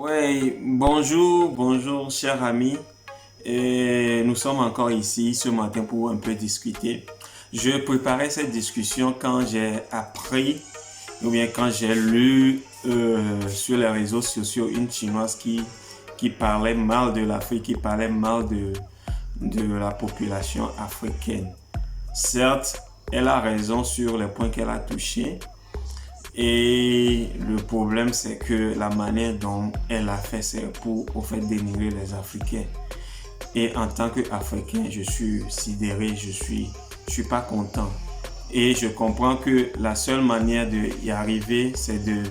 Oui, bonjour, chers amis. Et nous sommes encore ici ce matin pour un peu discuter. Je préparais cette discussion quand j'ai appris ou bien quand j'ai lu sur les réseaux sociaux une Chinoise qui parlait mal de l'Afrique, qui parlait mal de la population africaine. Certes, elle a raison sur les points qu'elle a touchés. Et le problème, c'est que la manière dont elle a fait, c'est pour au fait dénigrer les Africains. Et en tant qu'Africain, je suis sidéré, je suis pas content. Et je comprends que la seule manière d'y arriver, c'est de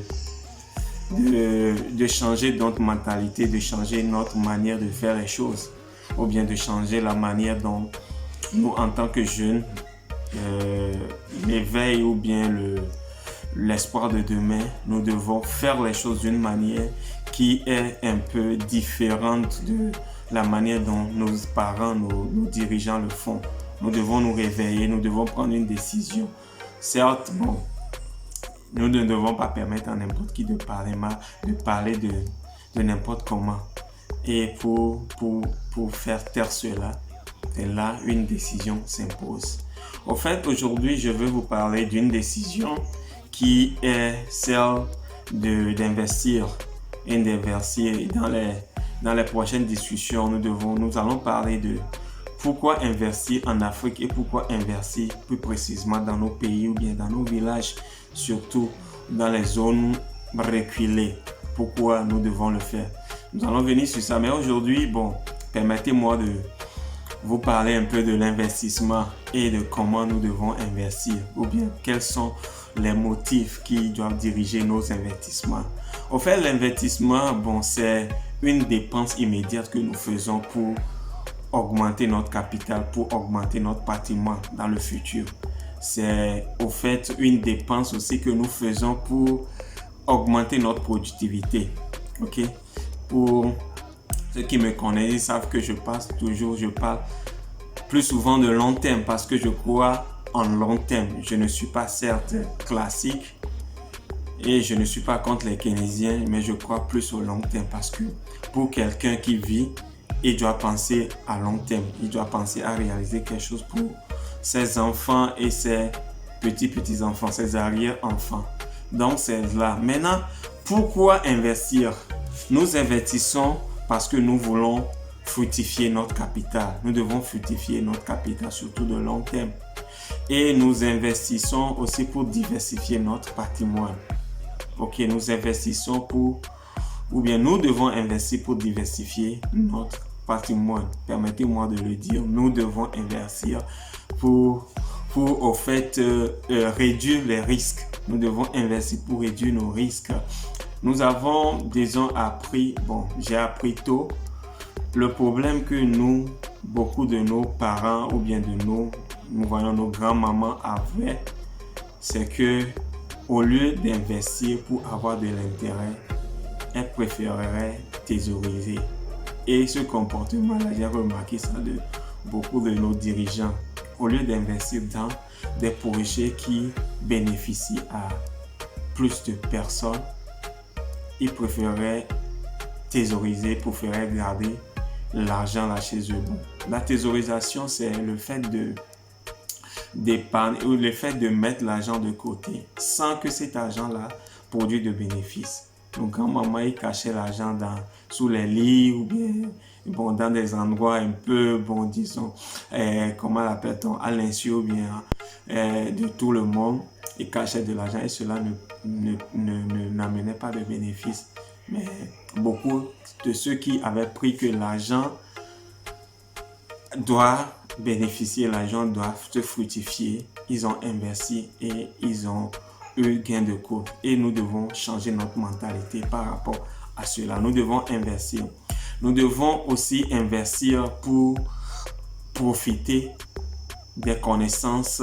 changer notre mentalité, de changer notre manière de faire les choses. Ou bien de changer la manière dont nous, en tant que jeunes, l'éveil ou bien l'espoir de demain, nous devons faire les choses d'une manière qui est un peu différente de la manière dont nos parents, nos dirigeants le font. Nous devons nous réveiller, nous devons prendre une décision. Certes, bon, nous ne devons pas permettre à n'importe qui de parler de n'importe comment. Et pour faire taire cela, et là, une décision s'impose. Au fait, aujourd'hui, je veux vous parler d'une décision qui est celle d'investir et d'investir. Dans les prochaines discussions, nous allons parler de pourquoi investir en Afrique et pourquoi investir plus précisément dans nos pays ou bien dans nos villages, surtout dans les zones reculées. Pourquoi nous devons le faire. Nous allons venir sur ça, mais aujourd'hui, bon, permettez-moi de vous parler un peu de l'investissement et de comment nous devons investir ou bien quels sont les motifs qui doivent diriger nos investissements. Au fait, l'investissement, bon, c'est une dépense immédiate que nous faisons pour augmenter notre capital, pour augmenter notre patrimoine dans le futur. C'est au fait une dépense aussi que nous faisons pour augmenter notre productivité. Ok? Pour ceux qui me connaissent, ils savent que je parle plus souvent de long terme parce que je crois en long terme. Je ne suis pas certes classique et je ne suis pas contre les Keynésiens, mais je crois plus au long terme parce que pour quelqu'un qui vit, il doit penser à long terme. Il doit penser à réaliser quelque chose pour ses enfants et ses petits-enfants, ses arrière-enfants. Donc c'est là. Maintenant, pourquoi investir? Nous investissons parce que nous voulons fructifier notre capital. Nous devons fructifier notre capital, surtout de long terme. Et nous investissons aussi pour diversifier notre patrimoine. Ok, nous investissons nous devons investir pour diversifier notre patrimoine. Permettez-moi de le dire. Nous devons investir pour au fait réduire les risques. Nous devons investir pour réduire nos risques. Nous avons, disons, j'ai appris tôt, le problème que beaucoup de nos parents ou bien nous voyons nos grands-mamans avaient, c'est que au lieu d'investir pour avoir de l'intérêt, elles préféreraient thésauriser. Et ce comportement-là, j'ai remarqué ça de beaucoup de nos dirigeants. Au lieu d'investir dans des projets qui bénéficient à plus de personnes, ils préféraient thésauriser, préféraient garder l'argent là chez eux. La thésaurisation, c'est le fait d'épargner ou le fait de mettre l'argent de côté sans que cet argent-là produise de bénéfices. Donc, grand-maman, ils cachaient l'argent sous les lits ou bien dans des endroits un peu, disons, comment l'appelle-t-on, à l'insu ou bien de tout le monde. Ils cachaient de l'argent et cela n'amenait pas de bénéfices. Mais beaucoup de ceux qui avaient pris que l'argent doit bénéficier, l'argent doit se fructifier, ils ont investi et ils ont eu gain de cause. Et nous devons changer notre mentalité par rapport à cela. Nous devons investir. Nous devons aussi investir pour profiter des connaissances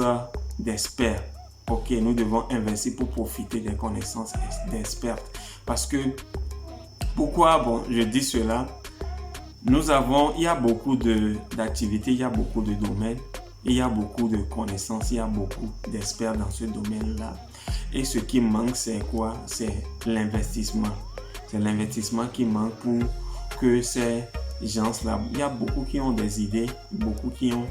d'experts. Ok, nous devons investir pour profiter des connaissances d'experts. Parce que, pourquoi je dis cela? Il y a beaucoup d'activités, il y a beaucoup de domaines, il y a beaucoup de connaissances, il y a beaucoup d'experts dans ce domaine-là. Et ce qui manque, c'est quoi? C'est l'investissement. C'est l'investissement qui manque pour que ces gens-là, il y a beaucoup qui ont des idées, beaucoup qui ont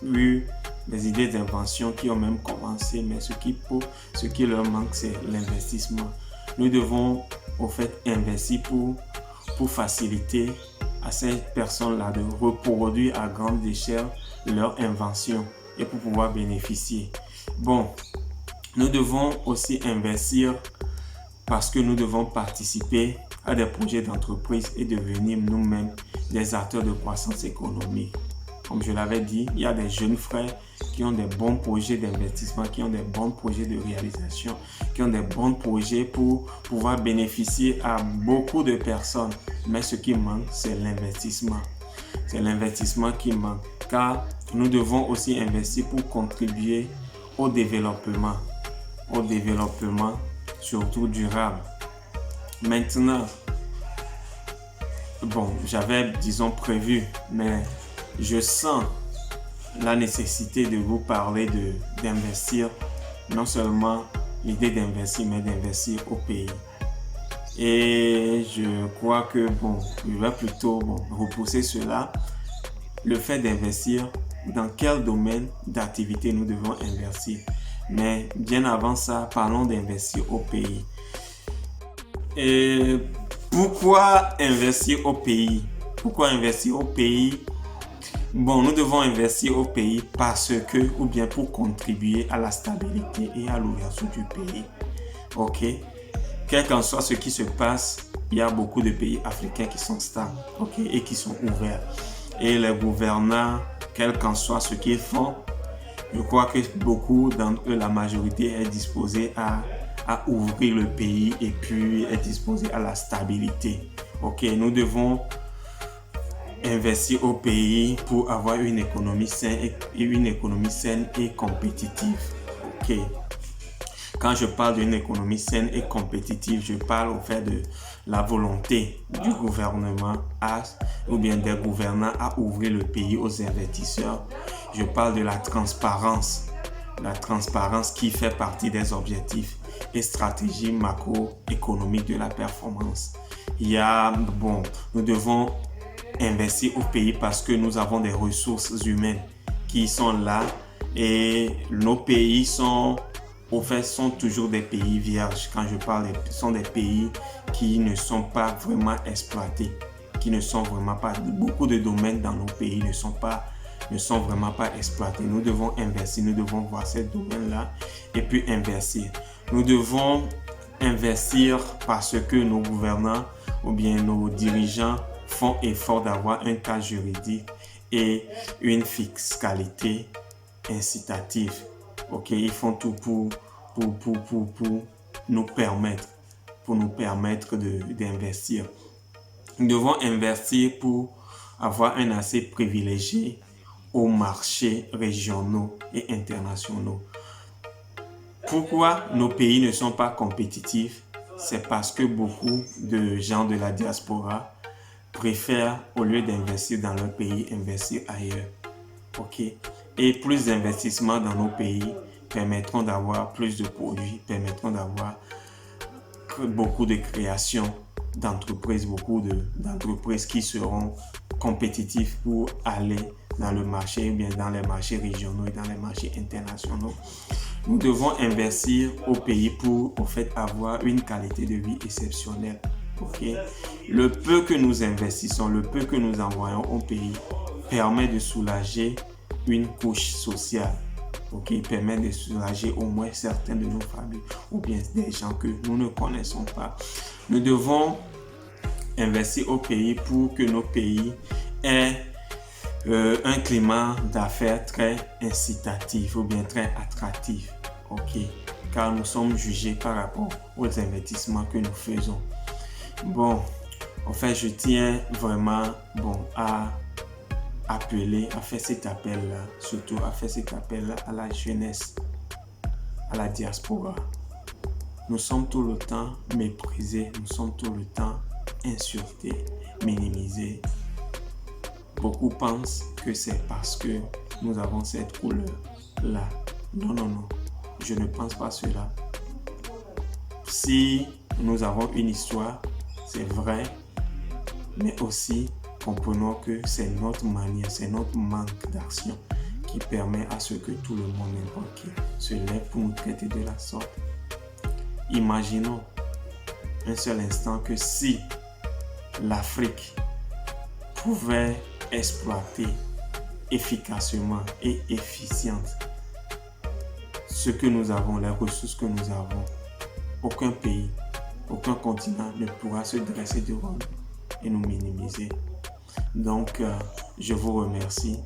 eu des idées d'invention, qui ont même commencé, mais ce qui leur manque, c'est l'investissement. Nous devons au fait investir pour faciliter à ces personnes-là de reproduire à grande échelle leur invention et pour pouvoir bénéficier. Bon, nous devons aussi investir parce que nous devons participer à des projets d'entreprise et devenir nous-mêmes des acteurs de croissance économique. Comme je l'avais dit, il y a des jeunes frères qui ont des bons projets d'investissement, qui ont des bons projets de réalisation, qui ont des bons projets pour pouvoir bénéficier à beaucoup de personnes. Mais ce qui manque, c'est l'investissement. C'est l'investissement qui manque, car nous devons aussi investir pour contribuer au développement surtout durable. Maintenant, bon, j'avais, disons, prévu, mais je sens la nécessité de vous parler d'investir, non seulement l'idée d'investir, mais d'investir au pays. Et je crois que, bon, je vais plutôt repousser cela. Le fait d'investir, dans quel domaine d'activité nous devons investir. Mais bien avant ça, parlons d'investir au pays. Et pourquoi investir au pays? Pourquoi investir au pays? Bon, nous devons investir au pays parce que, ou bien pour contribuer à la stabilité et à l'ouverture du pays. Ok? Quel qu'en soit ce qui se passe, il y a beaucoup de pays africains qui sont stables, ok, et qui sont ouverts. Et les gouvernants, quel qu'en soit ce qu'ils font, je crois que beaucoup d'entre eux, la majorité est disposée à ouvrir le pays et puis est disposée à la stabilité. Ok, nous devons investir au pays pour avoir une économie saine et compétitive. Ok. Quand je parle d'une économie saine et compétitive, je parle au fait de la volonté du gouvernement ou bien des gouvernants à ouvrir le pays aux investisseurs. Je parle de la transparence qui fait partie des objectifs et stratégies macroéconomiques de la performance. Nous devons investir au pays parce que nous avons des ressources humaines qui sont là et nos pays sont toujours des pays vierges. Quand je parle, ce sont des pays qui ne sont pas vraiment exploités, beaucoup de domaines dans nos pays ne sont vraiment pas exploités. Nous devons investir, nous devons voir ces domaines-là et puis investir. Nous devons investir parce que nos gouvernants ou bien nos dirigeants font effort d'avoir un cadre juridique et une fiscalité incitative. Ok, ils font tout pour nous permettre d'investir. Nous devons investir pour avoir un accès privilégié aux marchés régionaux et internationaux. Pourquoi nos pays ne sont pas compétitifs? C'est parce que beaucoup de gens de la diaspora préfèrent, au lieu d'investir dans leur pays, investir ailleurs. Ok? Et plus d'investissements dans nos pays permettront d'avoir plus de produits, permettront d'avoir beaucoup de création d'entreprises, d'entreprises qui seront compétitifs pour aller dans le marché, bien dans les marchés régionaux et dans les marchés internationaux. Nous devons investir au pays pour en fait avoir une qualité de vie exceptionnelle. Okay? Le peu que nous investissons, le peu que nous envoyons au pays permet de soulager une couche sociale. Okay? Permet de soulager au moins certains de nos familles ou bien des gens que nous ne connaissons pas. Nous devons investir au pays pour que nos pays aient un climat d'affaires très incitatif ou bien très attractif. Ok, car nous sommes jugés par rapport aux investissements que nous faisons. Bon, en fait, je tiens vraiment à faire cet appel-là, surtout à faire cet appel-là à la jeunesse, à la diaspora. Nous sommes tout le temps méprisés, nous sommes tout le temps insultés, minimisés. Beaucoup pensent que c'est parce que nous avons cette couleur-là. Non. Je ne pense pas cela. Si nous avons une histoire, c'est vrai, mais aussi comprenons que c'est notre manière, c'est notre manque d'action qui permet à ce que tout le monde entier se lève pour nous traiter de la sorte. Imaginons un seul instant que si l'Afrique pouvait exploiter efficacement et efficiente ce que nous avons, les ressources que nous avons, aucun pays, aucun continent ne pourra se dresser devant nous et nous minimiser. Donc, je vous remercie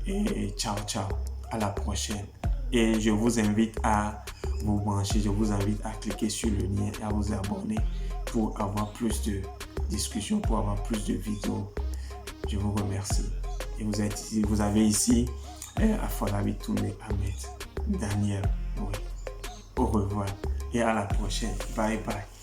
et ciao, ciao, à la prochaine. Et je vous invite à vous brancher, je vous invite à cliquer sur le lien et à vous abonner pour avoir plus de discussions, pour avoir plus de vidéos. Je vous remercie. Et vous avez ici Afolabi Tourné Ahmed, Daniel. Oui. Au revoir et à la prochaine. Bye bye.